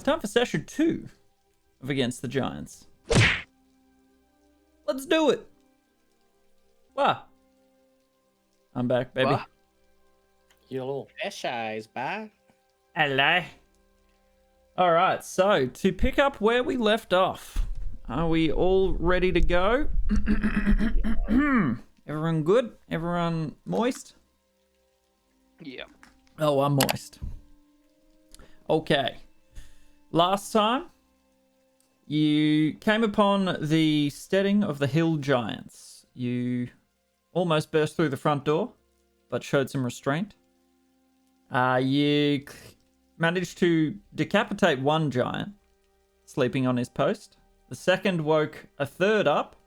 time for session 2 of Against the Giants. Let's do it. Wow. I'm back, baby. What? Hello. Fresh eyes, bye. Hello. All right, so to pick up where we left off, are we all ready to go? Everyone good? Everyone moist? Yeah. Oh, I'm moist. Okay. Last time, you came upon the steading of the hill giants. You almost burst through the front door, but showed some restraint. You managed to decapitate one giant, sleeping on his post. The second woke a third up.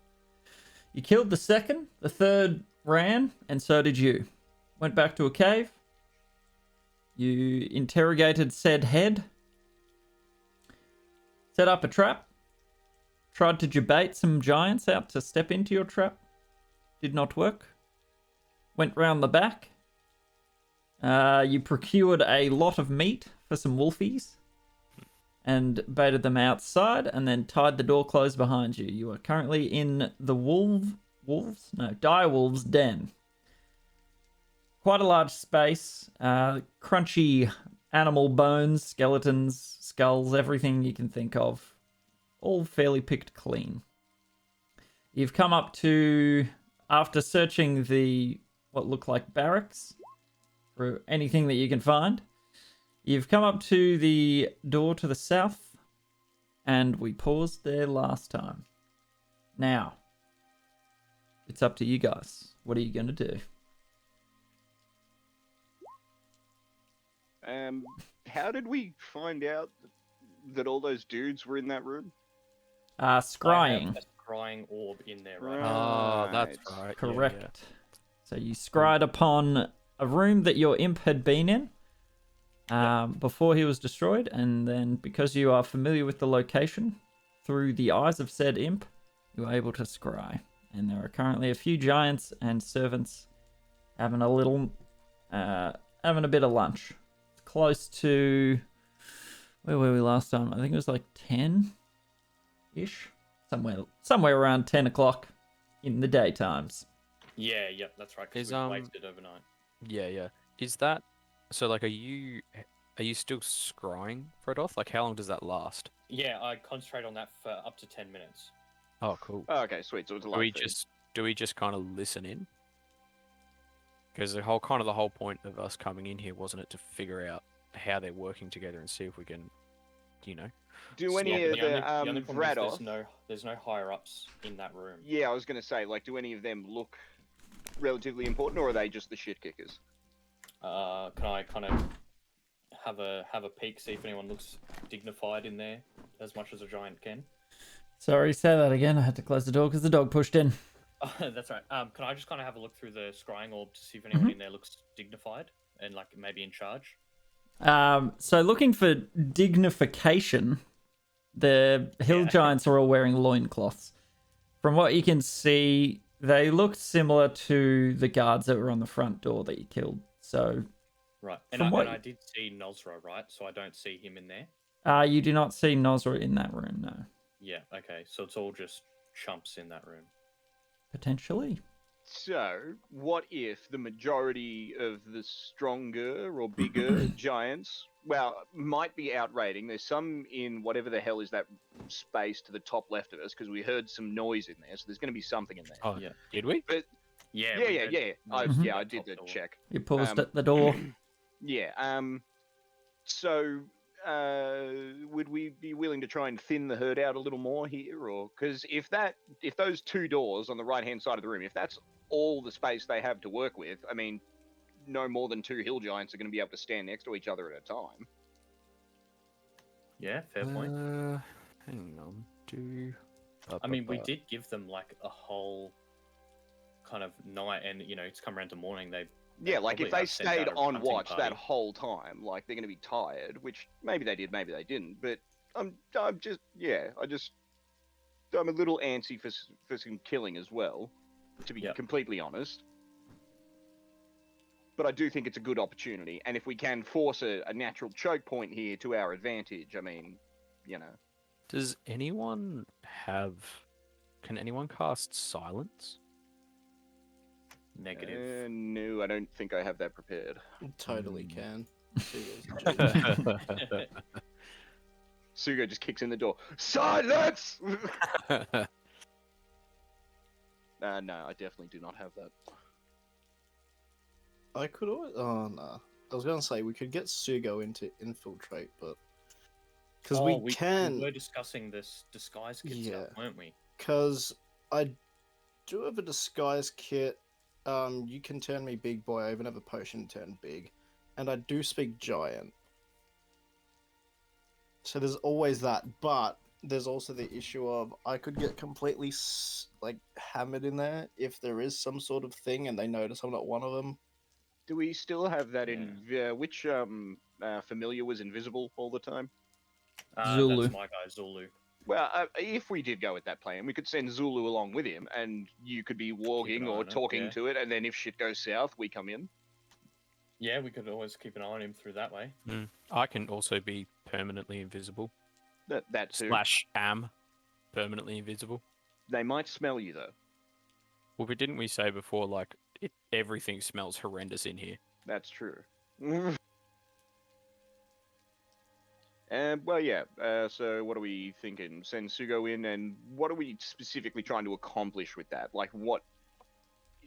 You killed the second. The third ran, and so did you. Went back to a cave. You interrogated said head. Set up a trap. Tried to debate some giants out to step into your trap. Did not work. Went round the back. You procured a lot of meat for some wolfies and baited them outside and then tied the door closed behind you. You are currently in the direwolves' den. Quite a large space, crunchy animal bones, skeletons, skulls, everything you can think of. All fairly picked clean. You've come up to, after searching what look like barracks, for anything that you can find, you've come up to the door to the south, and we paused there last time. Now, it's up to you guys. What are you going to do? How did we find out that all those dudes were in that room? Scrying. I have a scrying orb in there, right? Oh, that's Right. right. Correct. Yeah. So you scried upon a room that your imp had been in before he was destroyed, and then because you are familiar with the location, through the eyes of said imp, you are able to scry. And there are currently a few giants and servants having a bit of lunch. It's close to, where were we last time? I think it was like 10-ish, somewhere around 10 o'clock in the daytimes. Yeah, that's right. Because we wasted overnight. Yeah. Is that so? Like, are you still scrying for it off? Like, how long does that last? Yeah, I concentrate on that for up to 10 minutes. Oh, cool. Oh, okay, sweet. So it's a Do live we feed. do we just kind of listen in? Because the whole point of us coming in here wasn't it to figure out how they're working together and see if we can, Do any of the only problem is Vrados? there's no higher ups in that room. Yeah, I was gonna say, like, do any of them look relatively important, or are they just the shit kickers? Can I kind of have a peek, see if anyone looks dignified in there as much as a giant can? Sorry, say that again. I had to close the door because the dog pushed in. Oh, that's right. Can I just kind of have a look through the scrying orb to see if anyone in there looks dignified and like maybe in charge? So looking for dignification, the hill giants are all wearing loincloths. From what you can see, they look similar to the guards that were on the front door that you killed. So, right. And I did see Nosra, right? So I don't see him in there. You do not see Nosra in that room, no. Yeah. Okay. So it's all just chumps in that room. Potentially. So, what if the majority of the stronger or bigger giants, might be out raiding? There's some in whatever the hell is that space to the top left of us, because we heard some noise in there, so there's going to be something in there. Oh, Yeah. Did we? But Yeah. yeah. I did the Top door. check. You paused at the door. Yeah. So, would we be willing to try and thin the herd out a little more here, or because if those two doors on the right hand side of the room, if that's all the space they have to work with, I mean, no more than two hill giants are going to be able to stand next to each other at a time. Yeah. Fair point. Hang on. I mean, we did give them like a whole kind of night, and it's come around to morning. Yeah, like if probably they have sent stayed out a on hunting watch party. that whole time, like they're going to be tired, which maybe they did, maybe they didn't. But I'm a little antsy for some killing as well, to be completely honest. But I do think it's a good opportunity, and if we can force a natural choke point here to our advantage, I mean, you know. Does anyone have? Can anyone cast silence? Negative. No, I don't think I have that prepared. Totally Hmm. can. Sugo's Sugo just kicks in the door. Silence! No, I definitely do not have that. I could always. Oh no. I was gonna say we could get Sugo into infiltrate, but because Oh, we we can, were discussing this disguise kit stuff, Yeah. weren't we? because I do have a disguise kit. You can turn me big boy. I even have a potion to turn big, and I do speak giant. So there's always that, but there's also the issue of I could get completely like hammered in there if there is some sort of thing and they notice I'm not one of them. Do we still have that in which familiar was invisible all the time? Zulu. That's my guy, Zulu. Well, if we did go with that plan, we could send Zulu along with him, and you could be walking eye or on it, talking yeah. to it, and then if shit goes south, we come in. Yeah, we could always keep an eye on him through that way. I can also be permanently invisible. That too. / am permanently invisible. They might smell you though. Well, but didn't we say before, like, everything smells horrendous in here? That's true. Well, yeah. So, what are we thinking? Send Sugo in, and what are we specifically trying to accomplish with that? Like, what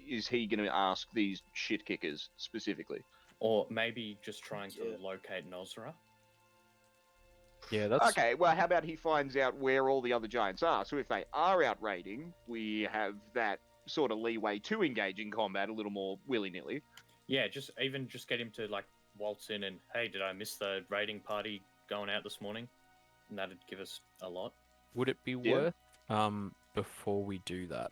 is he going to ask these shit kickers specifically? Or maybe just trying to Yeah. locate Nozra. Yeah, that's Okay, well, how about he finds out where all the other giants are? So, if they are out raiding, we have that sort of leeway to engage in combat a little more willy nilly. Yeah, just get him to like waltz in and, hey, did I miss the raiding party going out this morning? And that'd give us a lot. Would it be Yeah. worth, before we do that,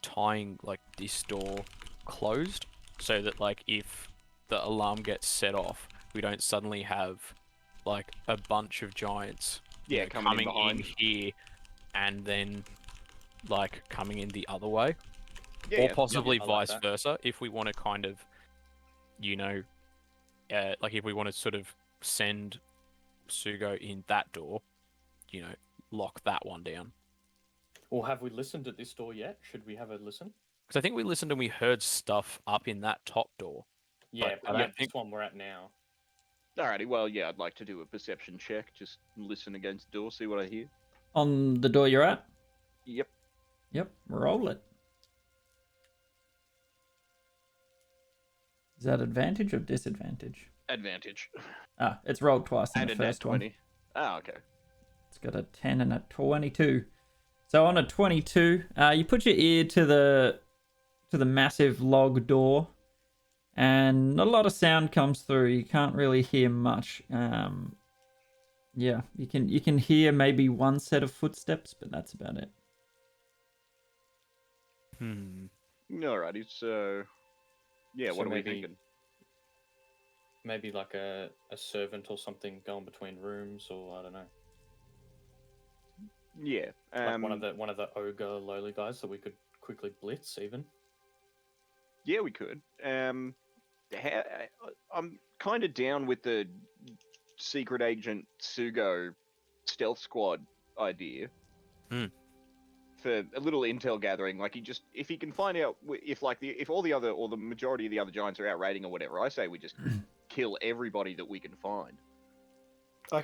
tying, like, this door closed so that, like, if the alarm gets set off, we don't suddenly have, like, a bunch of giants Yeah, know, coming in coming behind. here and then, like, coming in the other way? Yeah, Or yeah. possibly I like vice that. versa, if we want to kind of, you know, like, if we want to sort of send Sugo in that door, you know, lock that one down. Or have we listened at this door yet? Should we have a listen? Because I think we listened and we heard stuff up in that top door. Yeah, I don't yeah, think- this one we're at now. Alrighty, well, yeah, I'd like to do a perception check. Just listen against the door, see what I hear. On the door you're at? Yep. Yep, roll it. Is that advantage or disadvantage? Advantage. Ah, it's rolled twice in And the a nat first one. 20. Oh, okay. It's got a 10 and a 22. So on a 22, you put your ear to the massive log door, and not a lot of sound comes through. You can't really hear much. Yeah, you can hear maybe one set of footsteps, but that's about it. Alrighty, so... Yeah, So what are we maybe- thinking? Maybe like a servant or something going between rooms, or I don't know. Yeah. Like one of the ogre lowly guys that we could quickly blitz even. Yeah, we could. I'm kind of down with the secret agent Sugo stealth squad idea. For a little intel gathering, like if he can find out if all the other or the majority of the other giants are out raiding or whatever, I say we just kill everybody that we can find.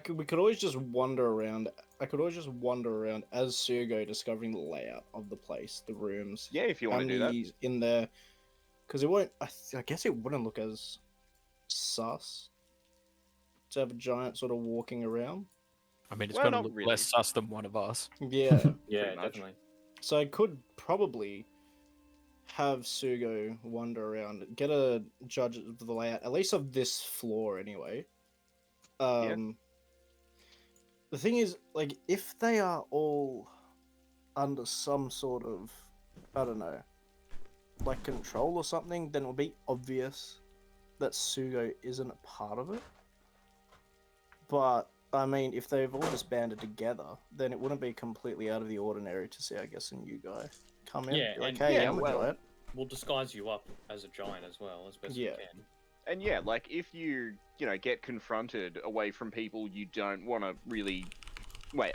We could always just wander around. I could always just wander around as Sugo, discovering the layout of the place, the rooms. Yeah, if you want to do that. He's in there, because it won't. I guess it wouldn't look as sus to have a giant sort of walking around. I mean, it's Well, going to not look really. less sus than one of us. Yeah. Yeah, Pretty much. definitely. So I could probably have Sugo wander around, get a judge of the layout, at least of this floor anyway. The thing is, like, if they are all under some sort of, I don't know, like control or something, then it will be obvious that Sugo isn't a part of it. But I mean, if they've all just banded together, then it wouldn't be completely out of the ordinary to see, I guess, a new guy come in. Yeah, Be like, and- hey, yeah, I'm a well- giant. We'll disguise you up as a giant as well, as best Yeah. we can. And yeah, like if you get confronted away from people you don't want to really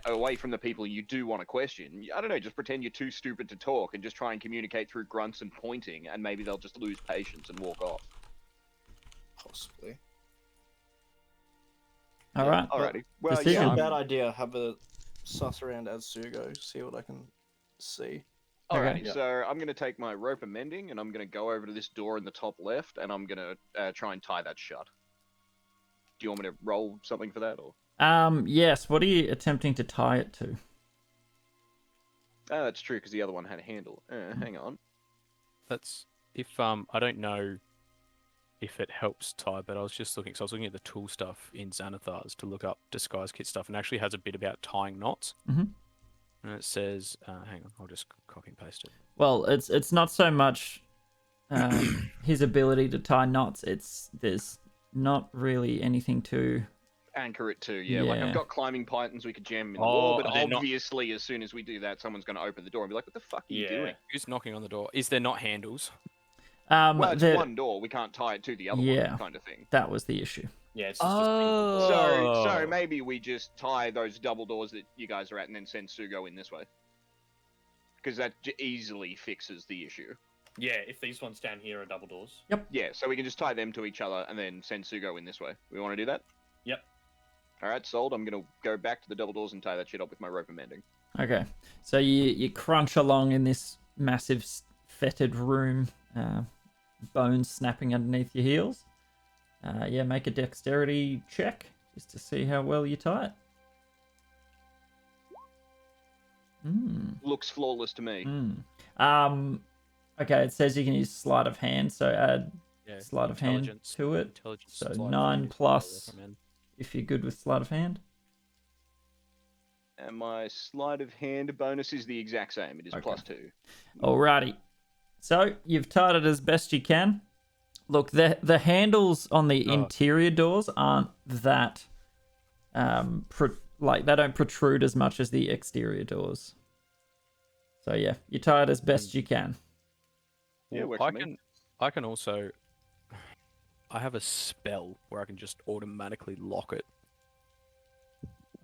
away from the people you do want to question. I don't know, just pretend you're too stupid to talk and just try and communicate through grunts and pointing, and maybe they'll just lose patience and walk off. Possibly. All right. Alrighty. Well, Decision. yeah. Not a bad idea. Have a suss around as Sugo, see what I can see. Alrighty, Okay. so I'm going to take my rope of mending, and I'm going to go over to this door in the top left, and I'm going to try and tie that shut. Do you want me to roll something for that, or? Yes. What are you attempting to tie it to? That's true, because the other one had a handle. Hang on. That's if I don't know if it helps tie, but I was just looking. So I was looking at the tool stuff in Xanathar's to look up disguise kit stuff, and it actually has a bit about tying knots. Mhm. And it says, hang on, I'll just copy and paste it. Well, it's not so much his ability to tie knots. There's not really anything to. Anchor it too, yeah. Like, Yeah. I've got climbing pythons we could jam in the wall, but they're not- obviously, as soon as we do that, someone's going to open the door and be like, what the fuck are you Yeah. doing? Who's knocking on the door? Is there not handles? Well, it's the- one door, we can't tie it to the other Yeah. one, kind of thing. that was the issue. Yeah, it's just So maybe we just tie those double doors that you guys are at and then send Sugo in this way. Because that easily fixes the issue. yeah, if these ones down here are double doors. Yeah, so we can just tie them to each other and then send Sugo in this way. We want to do that? Yep. Alright, sold. I'm going to go back to the double doors and tie that shit up with my rope and mending. Okay, so you crunch along in this massive fetid room, bones snapping underneath your heels. Yeah, make a dexterity check just to see how well you tie it. Looks flawless to me. Okay, it says you can use sleight of hand, so add Yeah. sleight of hand intelligence- to it. Intelligence So sleight of 9 hand is what I plus. recommend. If you're good with sleight of hand. And my sleight of hand bonus is the exact same. It is Okay. +2. Alrighty. So you've tied it as best you can. Look, the handles on the interior doors aren't that they don't protrude as much as the exterior doors. So yeah, you tie it as best you can. Yeah, Well, works I for me. can also. I have a spell where I can just automatically lock it.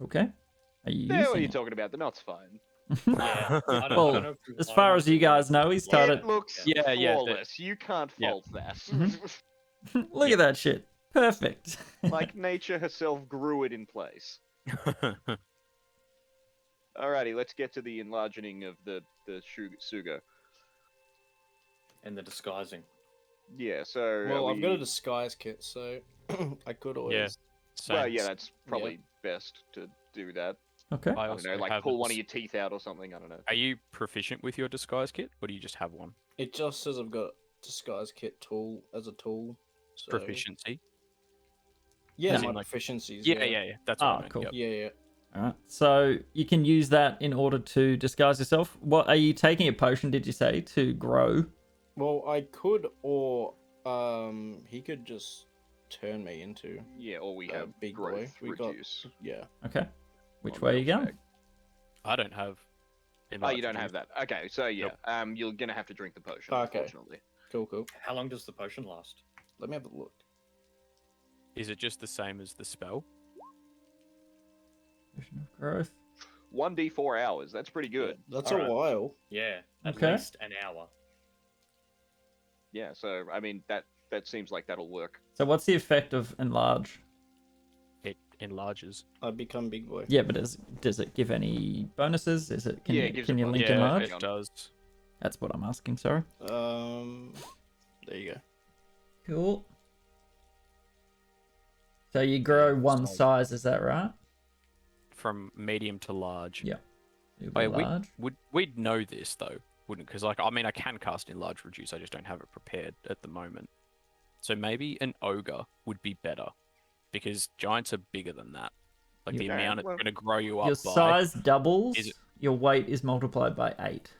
Okay. Are you Yeah, what are using you it? talking about? The knot's fine. Yeah. I don't Well, know if we- as I far don't as know you if we guys know, he's tied It it. looks Yeah, yeah, flawless. You can't Yeah. fault that. Look at that shit. Perfect. Like nature herself grew it in place. Alrighty, let's get to the enlarging of the Sugo. And the disguising. Yeah, so Well, I've got a disguise kit, so I could always. well, yeah, that's probably best to do that. Okay. I I don't also know, like have pull a one of dis- your teeth out or something. I don't know. Are you proficient with your disguise kit, or do you just have one? It just says I've got disguise kit tool as a tool. So... Proficiency. Yeah, As my in, like- proficiencies. Yeah. That's what I Ah, meant. cool. Yep. Yeah. Alright. So you can use that in order to disguise yourself. What are you taking a potion, did you say, to grow? Well, I could, or he could just turn me into. Yeah, or we Uh, have big boy. growth We got- reduce. Yeah. Okay. Which on way are you Mel's going? bag. I don't have. Oh, you don't have that. Okay, so yeah, you're gonna have to drink the potion. Okay. Unfortunately. Cool. How long does the potion last? Let me have a look. Is it just the same as the spell? Potion of growth. 1d4 hours. That's pretty good. That's Alright. a while. Yeah, at Okay. least an hour. Yeah, so I mean that seems like that'll work. So what's the effect of enlarge? It enlarges. I become big boy. Yeah, but does it give any bonuses? Is it can Yeah, you, it gives can a you bonus. link Yeah, enlarge? it does. That's what I'm asking, sorry. There you go. Cool. So you grow one size, is that right? From medium to large. Yeah. You Oh, yeah, go large. we'd know this though, wouldn't? Because I can cast enlarge reduce. I just don't have it prepared at the moment. So maybe an ogre would be better, because giants are bigger than that. Like the Yeah, amount it's well- going to grow you up Your by. size doubles, Is it- your weight is multiplied by 8.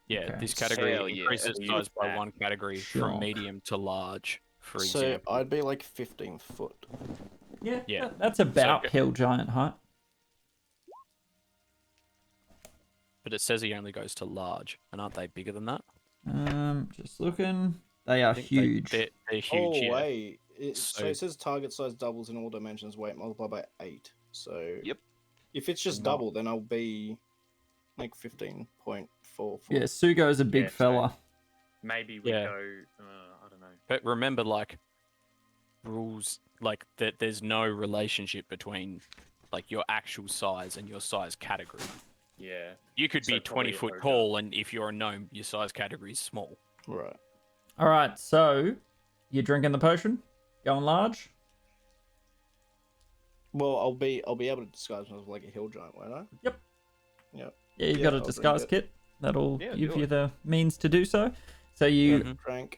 Yeah, Okay. this category Hell yeah. increases You size by fat. one category Sure. from medium to large. For So example. I'd be like 15 foot. Yeah, Yeah. that's about So- hill giant height. But it says he only goes to large, and aren't they bigger than that? Just looking. They are I think huge. They're huge. Oh Yeah. wait, so So- it says target size doubles in all dimensions. Weight multiplied by 8. So Yep. If it's just No. double, then I'll be like 15.44. Yeah, Sugo's a big Yeah, so- fella. Maybe we Yeah. go. I don't know. But remember, like, rules, like, that there's no relationship between, like, your actual size and your size category. Yeah. You could So be 20 probably foot ogre. tall, and if you're a gnome, your size category is small. Right. All right, so you're drinking the potion, going large. Well, I'll be able to disguise myself like a hill giant, won't I? Yep. Yep. Yeah, you've Yeah, got a I'll drink disguise it. kit that'll Yeah, give do you it. the means to do so. So you Mhm. Crank.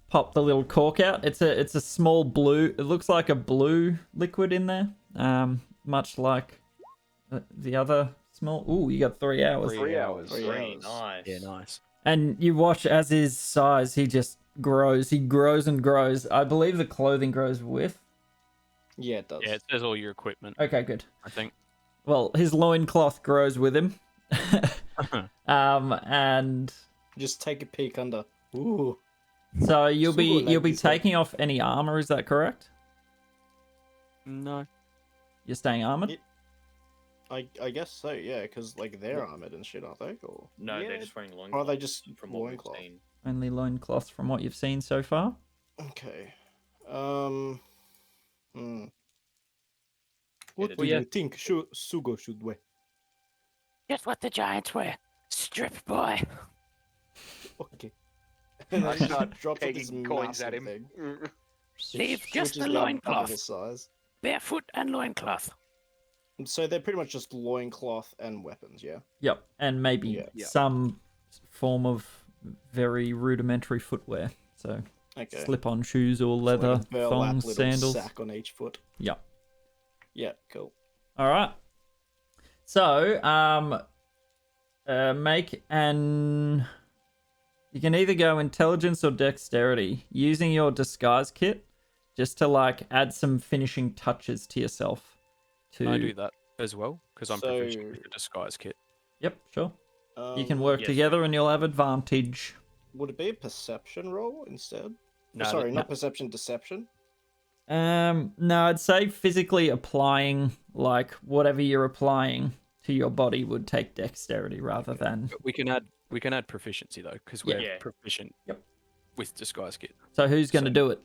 pop the little cork out. It's a small blue. It looks like a blue liquid in there, much like the other small. Ooh, you got 3 hours. 3 hours. 3 Very hours. nice. Yeah, nice. And you watch as his size, he just grows. He grows and grows. I believe the clothing grows with. Yeah, it does. Yeah, it says all your equipment, Okay, good. I think. Well, his loincloth grows with him. And Just take a peek under. Ooh. so you'll be Sugo like this one. taking off any armor, is that correct? No. You're staying armored? Yeah. I guess so, yeah, because like they're armored and shit, aren't they? Or No, Yeah. they're just wearing are loincloths. they just from what we've loincloth? seen? Only loincloths from what you've seen so far. Okay. What it do is. you think Sugo should wear? Guess what the giants wear? Strip boy. Okay. And I then start drops off this pegging coins at massive him. thing, Leave just switches the down loincloth. under the size. Barefoot and loincloth. So they're pretty much just loincloth and weapons, yeah? Yep, and maybe Yeah. Yeah. some form of very rudimentary footwear. So Okay. slip-on shoes or It's like a leather burlap thongs, little sandals. sack on each foot. Yep. Yeah, cool. All right. So, make an. You can either go intelligence or dexterity using your disguise kit, just to like add some finishing touches to yourself. To Can I do that as well? Because I'm proficient So- with the disguise kit. Yep, sure. You can work yes. together and you'll have advantage. Would it be a perception roll instead? No, Sorry, that- not perception, deception. No, I'd say physically applying like whatever you're applying to your body would take dexterity rather than. but we can add proficiency though, because we're Yeah. proficient. Yep. With disguise kit. So who's going to So- do it?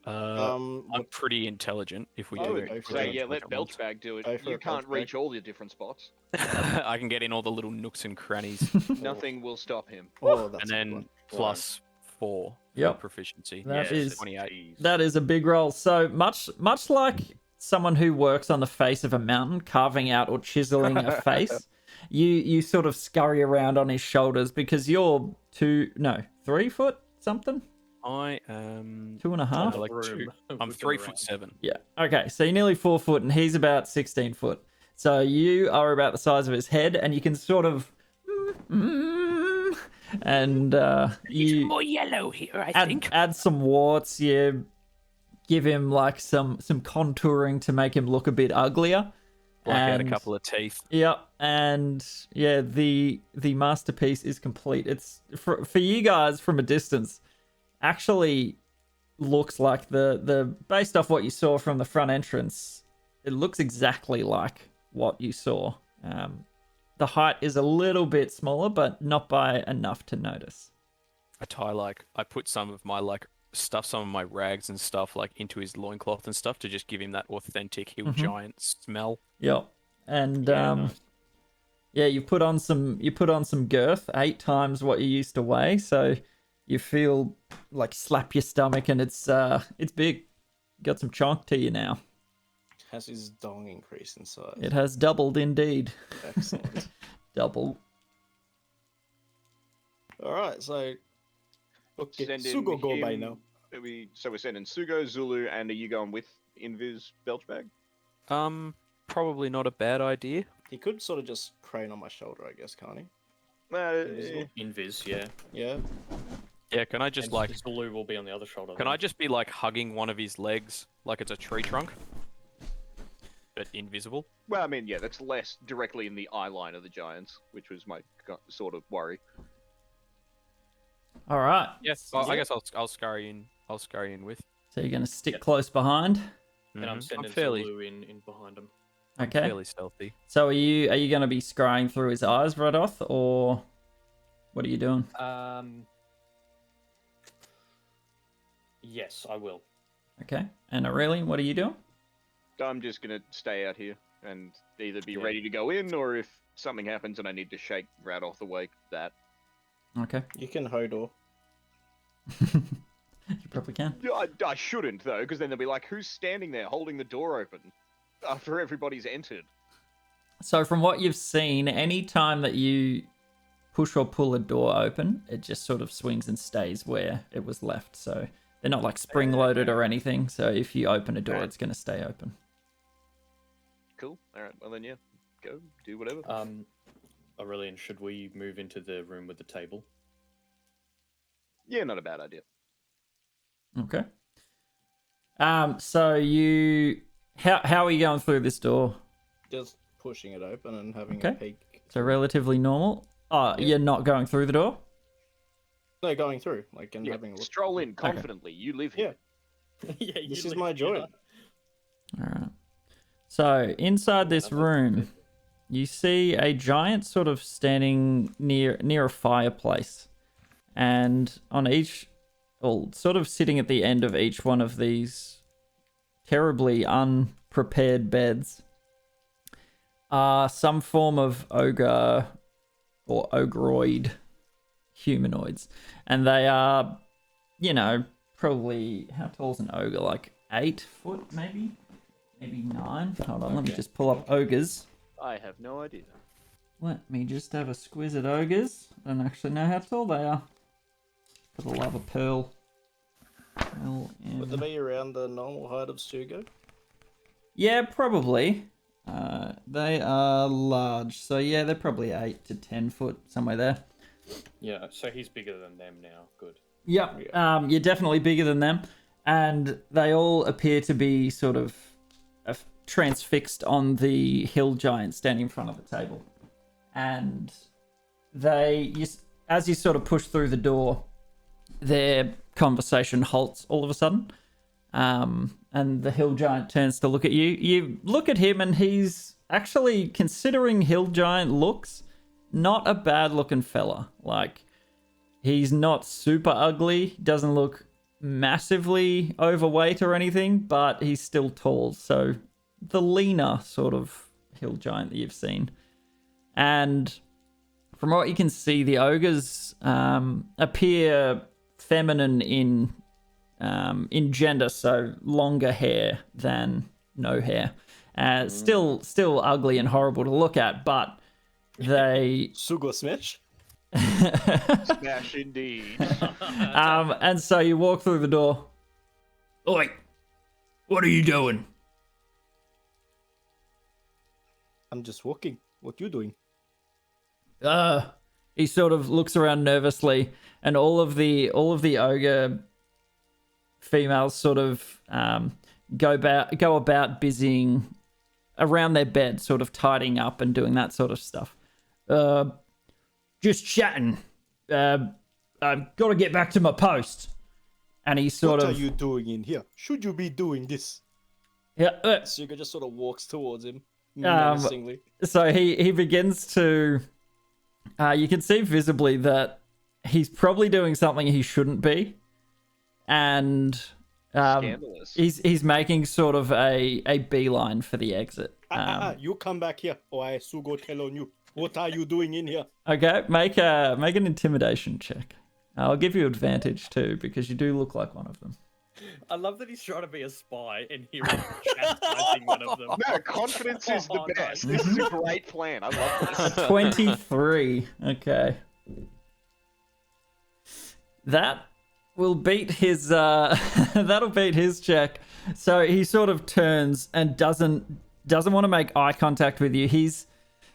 I'm What- pretty intelligent if we I do would it. for say, it. yeah, let Belchbag do it. Go for You it, can't Belchbag. reach all the different spots. I can get in all the little nooks and crannies, Nothing will stop him. Oh, that's and a good then one. plus 4 Yep. for proficiency. That Yeah, is- 28. jeez. That is a big roll. So much like someone who works on the face of a mountain, carving out or chiseling a face, you sort of scurry around on his shoulders because you're 3 foot something, I am 2.5. like Room 2. I'm with 3'7". Yeah. Okay. So you're nearly 4 foot, and he's about 16 foot. So you are about the size of his head, and you can sort of, and you more yellow here, I add some warts. You give him like some contouring to make him look a bit uglier. Black out a And- couple of teeth. Yeah, and yeah, the masterpiece is complete. It's for you guys from a distance. Actually, looks like the based off what you saw from the front entrance, it looks exactly like what you saw. The height is a little bit smaller, but not by enough to notice. I put some of my some of my rags and stuff like into his loincloth and stuff to just give him that authentic hill giant smell. Yep, and Yeah, nice. yeah, you put on some girth, 8 times what you used to weigh, so you feel like slap your stomach, and it's big. Got some chonk to you now. Has his dong increased in size? It has doubled indeed. Excellent. Double. All right, so okay, Send in Sugo go by him- now. So we're sending Sugo, Zulu, and are you going with Invis Belchbag? Probably not a bad idea. He could sort of just crane on my shoulder, I guess, can't he? Uh, Invis, yeah. Yeah. Yeah, can I just And like Zulu will be on the other shoulder. can I just be like hugging one of his legs like it's a tree trunk? But invisible? well, I mean, yeah, that's less directly in the eye line of the giants, which was my sort of worry. All right. Yes. I guess I'll scurry in. I'll scurry in with. So you're going to stick close behind. And I'm Mhm. sending fairly Zulu in behind him. Okay. Fairly stealthy. So are you going to be scrying through his eyes, Radoth, or what are you doing? Yes, I will. Okay. And Aurelian, what are you doing? I'm just gonna stay out here and either be Yeah. ready to go in, or if something happens and I need to shake Radoth awake, that. Okay. You can Hodor. You probably can. Yeah, I shouldn't though, because then they'll be like, "Who's standing there holding the door open after everybody's entered?" So from what you've seen, any time that you push or pull a door open, it just sort of swings and stays where it was left. So they're not like spring loaded or anything. So if you open a door, Right. it's going to stay open. Cool. All right. Well then, yeah, go do whatever. Aurelian, should we move into the room with the table? Yeah, not a bad idea. Okay. So you, how are you going through this door? Just pushing it open and having Okay. a peek. So relatively normal. Oh, Yeah. you're not going through the door? No, going through, like, and Yeah, having a look. stroll in confidently. You live here. Yeah, This is my joint. All right. So inside this room, you see a giant sort of standing near a fireplace, and on each, well, sort of sitting at the end of each one of these terribly unprepared beds, are some form of ogre or ogroid humanoids, and they are, probably, how tall is an ogre? Like 8 foot, maybe 9. Hold on, let me just pull up ogres. I have no idea. Let me just have a squiz at ogres. I don't actually know how tall they are. For the love of Pearl. Would they be around the normal height of Sugo? Yeah, probably. They are large, so yeah, they're probably 8 to 10 foot, somewhere there. Yeah, so he's bigger than them now. Good. Yep, you're definitely bigger than them, and they all appear to be sort of transfixed on the hill giant standing in front of the table. And as you sort of push through the door, their conversation halts all of a sudden. And the hill giant turns to look at you. You look at him, and he's actually, considering hill giant looks, not a bad looking fella. Like, he's not super ugly, doesn't look massively overweight or anything, but he's still tall. So the leaner sort of hill giant that you've seen. And from what you can see, the ogres appear feminine in gender, so longer hair than no hair. Still ugly and horrible to look at, but they Sugo Smash? Smash indeed. and so you walk through the door. Oi, what are you doing? I'm just walking. What you doing? He sort of looks around nervously, and all of the ogre females sort of go about busying around their bed, sort of tidying up and doing that sort of stuff. Just chatting. I've got to get back to my post. And he sort What of. are you doing in here? Should you be doing this? Yeah. Sugo just sort of walks towards him menacingly. So he begins to. You can see visibly that he's probably doing something he shouldn't be, and Scandalous. he's making sort of a beeline for the exit. You come back here, or I Sugo tell on you. What are you doing in here? Okay, make an intimidation check. I'll give you advantage too because you do look like one of them. I love that he's trying to be a spy and hearing chastising one of them. No, confidence is the Oh, best. nice. This is a great plan. I love this. 23. Okay. That will beat his that'll beat his check. So he sort of turns and doesn't want to make eye contact with you. He's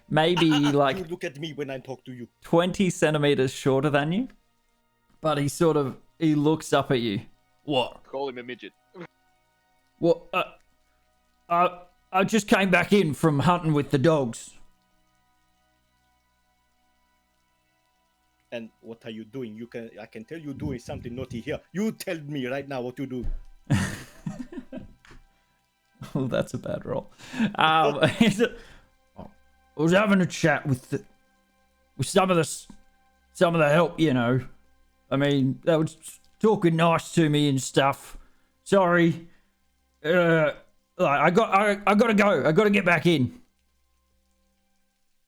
maybe like You look at me when I talk to you. 20 centimeters shorter than you. But he looks up at you. What? Call him a midget. What? I just came back in from hunting with the dogs. And what are you doing? I can tell you doing something naughty here. You tell me right now what you do. Oh, that's a bad roll. I was having a chat with some of the help, you know. I mean, they were talking nice to me and stuff. Sorry. I gotta go. I gotta get back in.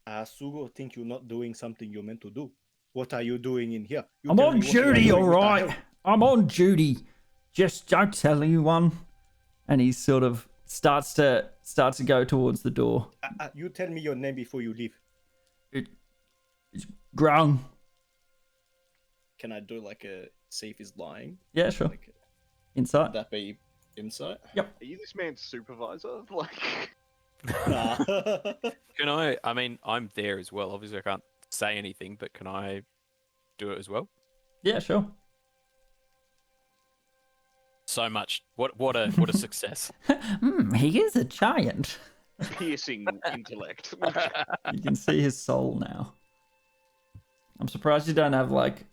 Sugo, think you're not doing something you're meant to do. What are you doing in here? I'm on duty, all right. I'm on duty. Just don't tell anyone. And he sort of starts to go towards the door. You tell me your name before you leave. It's Grung. Can I do like a see if he's lying? Yeah, sure. Like, Insight. would that be insight? Are you this man's supervisor? Like, Nah. Can I mean, I'm there as well. Obviously, I can't say anything, but can I do it as well? Yeah, sure. So much. What a success. He is a giant. piercing intellect. You can see his soul now. I'm surprised you don't have like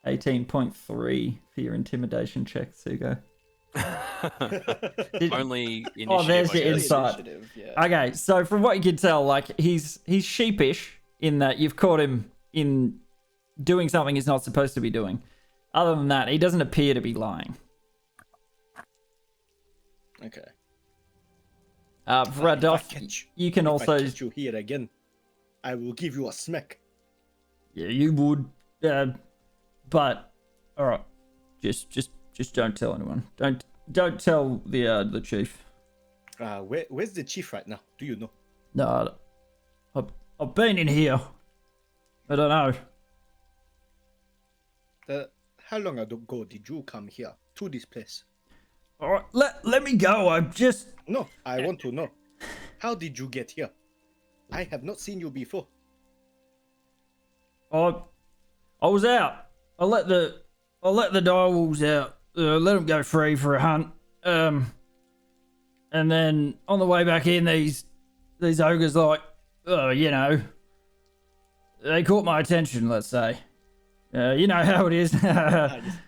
18.3 for your intimidation check, Sugo. Only initiative. Oh, there's I your guess. insight. Yeah. Okay, so from what you can tell, like he's sheepish in that you've caught him in doing something he's not supposed to be doing. Other than that, he doesn't appear to be lying. Okay. Radolf, you can also. If I catch you here again, I will give you a smack. Yeah, you would. But all right, just don't tell anyone. Don't tell the chief. Where's the chief right now? Do you know? No, I've been in here. I don't know. How long ago did you come here to this place? All right, let me go. I'm just. No, I want to know. How did you get here? I have not seen you before. I was out. I let the direwolves out. Let them go free for a hunt. And then on the way back in, these ogres they caught my attention. Let's say, you know how it is.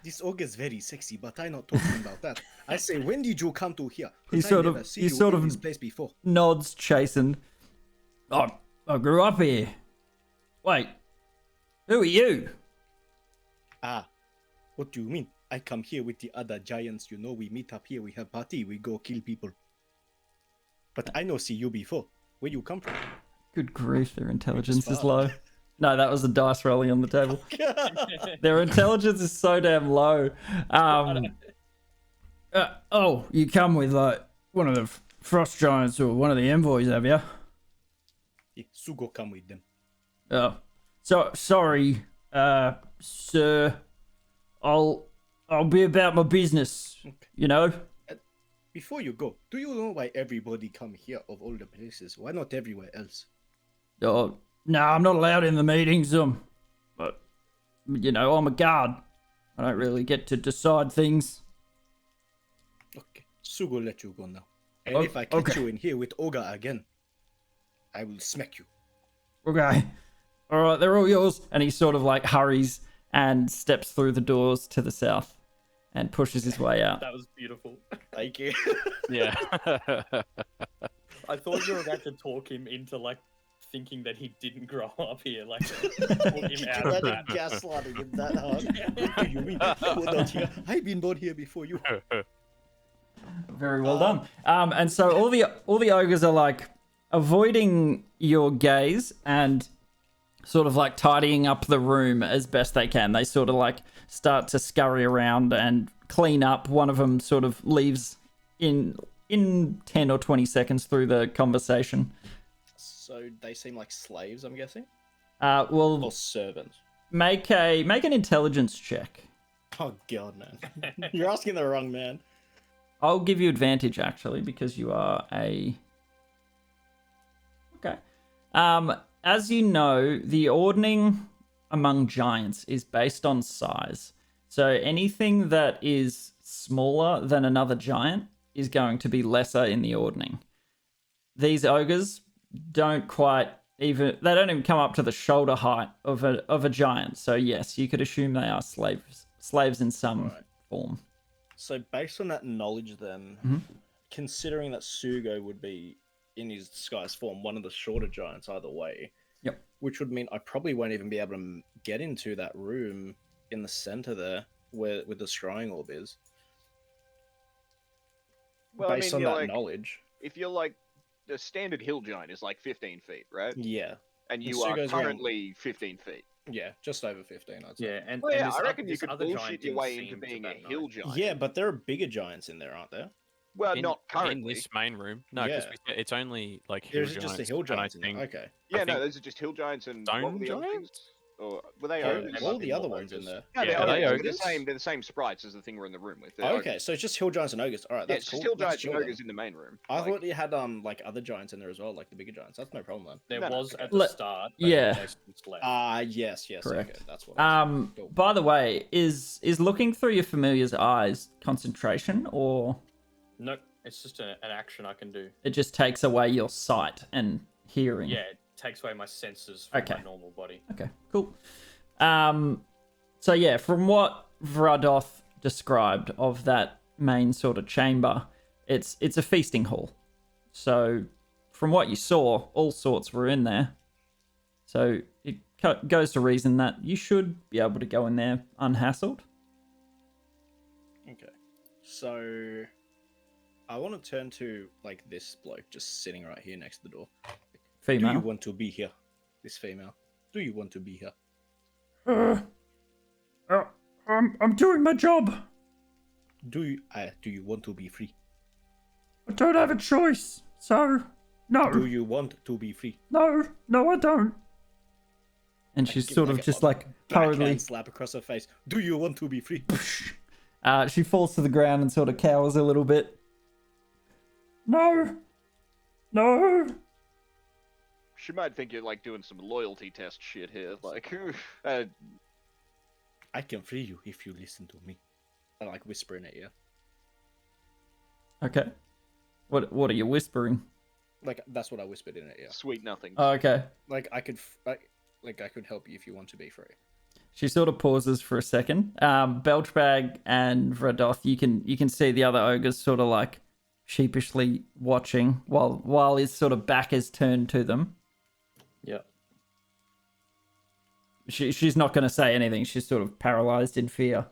This ogre is very sexy, but I'm not talking about that. I say, when did you come to here? He sort of this place before. nods, chastened. I grew up here. Wait, who are you? What do you mean? I come here with the other giants. You know, we meet up here. We have party. We go kill people. But I know see you before. Where you come from? Good grief, their intelligence is Spot. low. No, that was the dice rolling on the table. Their intelligence is so damn low. You come with like one of the frost giants or one of the envoys, have you? Yeah, Sugo come with them. Oh, so sorry, sir. I'll be about my business. Okay. You know. Before you go, do you know why everybody come here of all the places? Why not everywhere else? Oh, no, I'm not allowed in the meetings. But you know, I'm a guard. I don't really get to decide things. Okay, Sugo let you go now. And if I catch okay. you in here with Ogre again, I will smack you. Okay. All right, they're all yours. And he sort of like hurries and steps through the doors to the south and pushes his way out. That was beautiful. Thank you. Yeah. I thought you were about to talk him into like thinking that he didn't grow up here, like talk him out of that. Gaslighting him that hard. What do you mean? You were not here. I've been born here before you. Very well done. And so all the ogres are like avoiding your gaze and sort of like tidying up the room as best they can. They sort of like start to scurry around and clean up. One of them sort of leaves in 10 or 20 seconds through the conversation. So they seem like slaves, I'm guessing? Well, Or servants? make an intelligence check. Oh god, man. You're asking the wrong man. I'll give you advantage actually because you are a. Okay. As you know, the ordning among giants is based on size. So anything that is smaller than another giant is going to be lesser in the ordning. These ogres don't even come up to the shoulder height of a giant. So yes, you could assume they are slaves in some form. So based on that knowledge then, considering that Sugo would be in his disguised form one of the shorter giants either way. Yep. Which would mean I probably won't even be able to get into that room in the center there where the scrying orb is. Well, Based I mean, on you're that like, knowledge. if you're like the standard hill giant is like 15 feet, right? Yeah. And you Sugo's are around- currently 15 feet. Yeah, just over 15, I'd say. Yeah, and, Well, and yeah, this I oth- reckon you this could other bullshit giant your didn't way into seem to being a bat an hill eye. giant. Yeah, but there are bigger giants in there, aren't there? Well, in, not in currently. this main room. No, because Yeah. it's only like hill There's giants. just the hill and I giants in think there. Okay. Yeah, I no, think those are just hill giants and what stone were the other things? giants? Or were they Oh, ogres? might all be the other more ones in ogres. there. Yeah, Yeah, they're are they ogres. ogres? They're the same sprites as the thing we're in the room with. They're Okay, ogres. so it's just hill giants and ogres. All right, Yeah, that's it's cool. just hill Let's giants and chill then. ogres in the main room. I Like, thought you had like other giants in there as well, like the bigger giants. That's no problem then. There No, no, was okay. at the Let- start. But yeah. They since left. Yes, Correct. Okay, that's what. I was cool. By the way, is looking through your familiar's eyes concentration, or Nope, it's just an action I can do. it just takes away your sight and hearing? Yeah, it takes away my senses from Okay. my normal body. Okay, cool. So yeah, from what Vradoth described of that main sort of chamber, it's a feasting hall. So from what you saw, all sorts were in there. So it goes to reason that you should be able to go in there unhassled. Okay, so I want to turn to like this bloke just sitting right here next to the door. Do you Female. want to be here? This female. Do you want to be here? I'm doing my job. Do you want to be free? I don't have a choice. So Do you want to be free? no, I don't. And she's Give sort of a just like backhand hurriedly. slap across her face. Do you want to be free? She falls to the ground and sort of cowers a little bit. No. she might think you're like doing some loyalty test shit here. Like, I can free you if you listen to me. I like whispering at you. Okay. What are you whispering? Like that's what I whispered in at you. sweet nothing. Oh, okay. Like I could help you if you want to be free. She sort of pauses for a second. Belchbag and Vradoth, you can see the other ogres sort of like sheepishly watching while his sort of back is turned to them. Yeah. She's not going to say anything. She's sort of paralyzed in fear.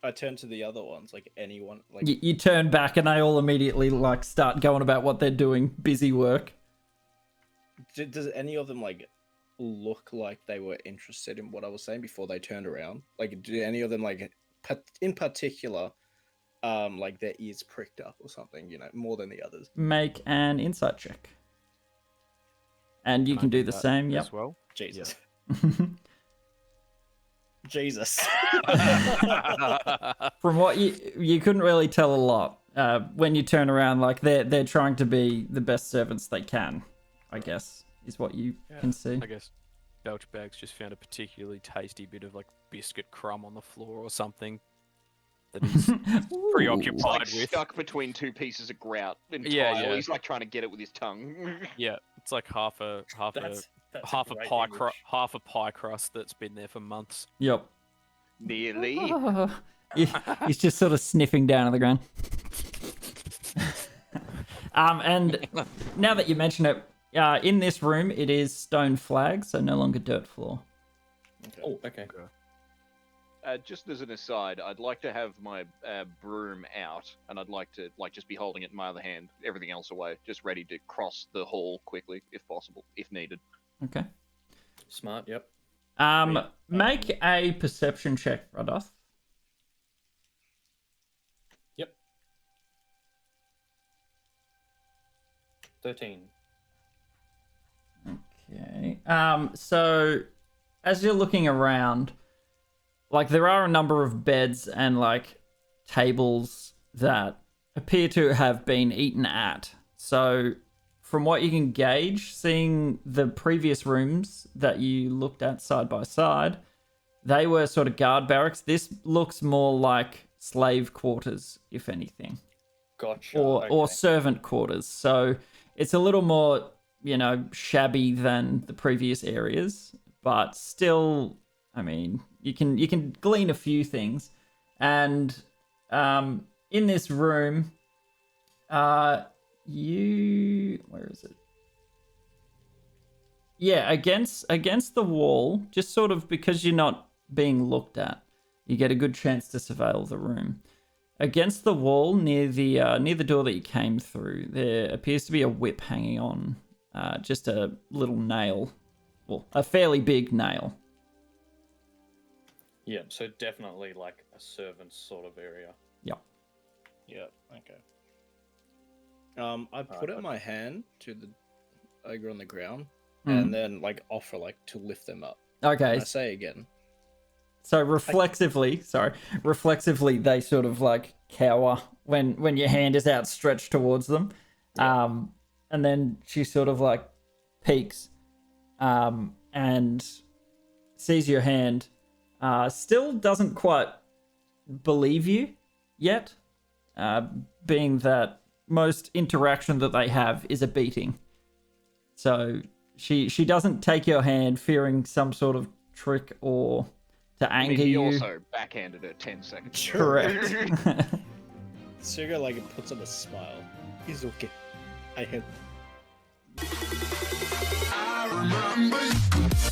I turn to the other ones, like anyone, like You turn back and they all immediately like start going about what they're doing, busy work. does any of them like look like they were interested in what I was saying before they turned around? Like, do any of them like, in particular, like their ears pricked up or something? You know, more than the others. Make an insight check. And you can do the same, yep. as well. Jesus. Jesus. From what you couldn't really tell a lot. When you turn around, like they're trying to be the best servants they can, I guess, is what you can see. I guess Belchbag's just found a particularly tasty bit of like biscuit crumb on the floor or something that he's preoccupied like with. stuck between two pieces of grout and Yeah, tile. yeah. He's like trying to get it with his tongue. Yeah, it's like half a That's half a pie crust that's been there for months. Yep. Nearly. He's just sort of sniffing down on the ground. And now that you mention it, in this room it is stone flags, so no longer dirt floor. Oh, okay. Just as an aside, I'd like to have my broom out, and I'd like to just be holding it in my other hand, everything else away, just ready to cross the hall quickly, if possible, if needed. Okay. Smart, yep. Make a perception check, Radoth. Yep. 13. Okay. So as you're looking around, like there are a number of beds and like tables that appear to have been eaten at. So from what you can gauge, seeing the previous rooms that you looked at side by side, they were sort of guard barracks. This looks more like slave quarters, if anything, Gotcha. or servant quarters. So it's a little more, shabby than the previous areas, but still, I mean, you can glean a few things. And in this room, Where is it? Yeah, against the wall, just sort of because you're not being looked at, you get a good chance to surveil the room. Against the wall near the door that you came through, there appears to be a whip hanging on, just a little nail, well, a fairly big nail. Yeah, so definitely like a servant's sort of area. Yep. Yeah. Okay. I put out my hand to the ogre on the ground, and then like offer like to lift them up. Okay. And I say again. So reflexively, they sort of like cower when your hand is outstretched towards them. And then she sort of like peeks and sees your hand. Still doesn't quite believe you yet, being that most interaction that they have is a beating. So she doesn't take your hand, fearing some sort of trick or to anger he you. also backhanded her 10 seconds ago. Correct. Sugar like it puts on a smile. He's okay. I had. I remember you.